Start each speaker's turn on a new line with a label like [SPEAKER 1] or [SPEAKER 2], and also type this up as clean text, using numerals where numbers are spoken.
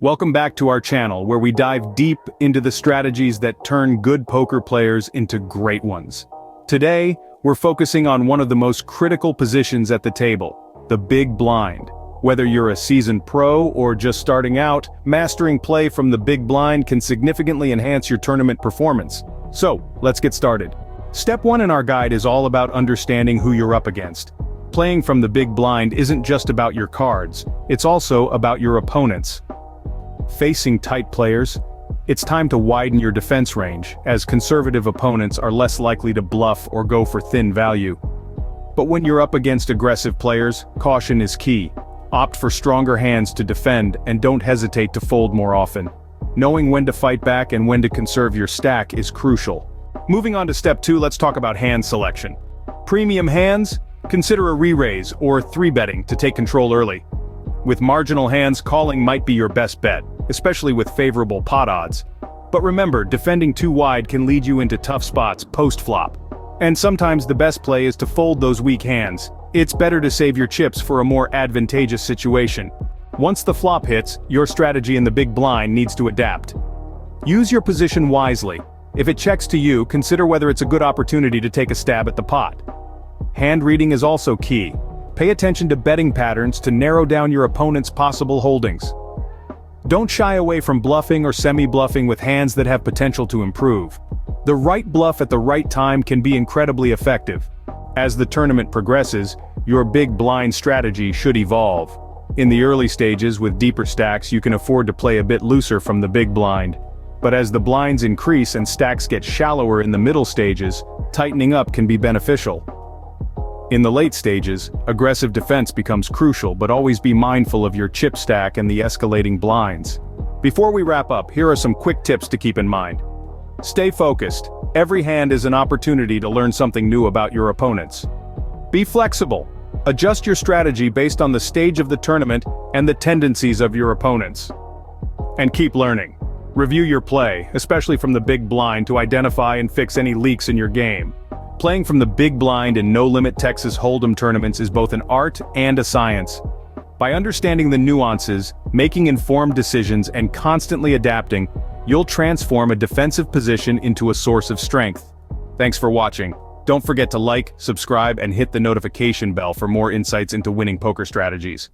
[SPEAKER 1] Welcome back to our channel where we dive deep into the strategies that turn good poker players into great ones. Today, we're focusing on one of the most critical positions at the table, the big blind. Whether you're a seasoned pro or just starting out, mastering play from the big blind can significantly enhance your tournament performance. So, let's get started. Step 1 in our guide is all about understanding who you're up against. Playing from the big blind isn't just about your cards, it's also about your opponents. Facing tight players, it's time to widen your defense range, as conservative opponents are less likely to bluff or go for thin value. But when you're up against aggressive players, caution is key. Opt for stronger hands to defend and don't hesitate to fold more often. Knowing when to fight back and when to conserve your stack is crucial. Moving on to step 2, let's talk about hand selection. Premium hands? Consider a re-raise or 3-betting to take control early. With marginal hands, calling might be your best bet, especially with favorable pot odds. But remember, defending too wide can lead you into tough spots post-flop. And sometimes the best play is to fold those weak hands. It's better to save your chips for a more advantageous situation. Once the flop hits, your strategy in the big blind needs to adapt. Use your position wisely. If it checks to you, consider whether it's a good opportunity to take a stab at the pot. Hand reading is also key. Pay attention to betting patterns to narrow down your opponent's possible holdings. Don't shy away from bluffing or semi-bluffing with hands that have potential to improve. The right bluff at the right time can be incredibly effective. As the tournament progresses, your big blind strategy should evolve. In the early stages with deeper stacks, you can afford to play a bit looser from the big blind. But as the blinds increase and stacks get shallower in the middle stages, tightening up can be beneficial. In the late stages, aggressive defense becomes crucial, but always be mindful of your chip stack and the escalating blinds. Before we wrap up, here are some quick tips to keep in mind. Stay focused. Every hand is an opportunity to learn something new about your opponents. Be flexible. Adjust your strategy based on the stage of the tournament and the tendencies of your opponents. And keep learning. Review your play, especially from the big blind, to identify and fix any leaks in your game. Playing from the big blind in no-limit Texas Holdem tournaments is both an art and a science. By understanding the nuances, making informed decisions, and constantly adapting, you'll transform a defensive position into a source of strength. Thanks for watching. Don't forget to like, subscribe, and hit the notification bell for more insights into winning poker strategies.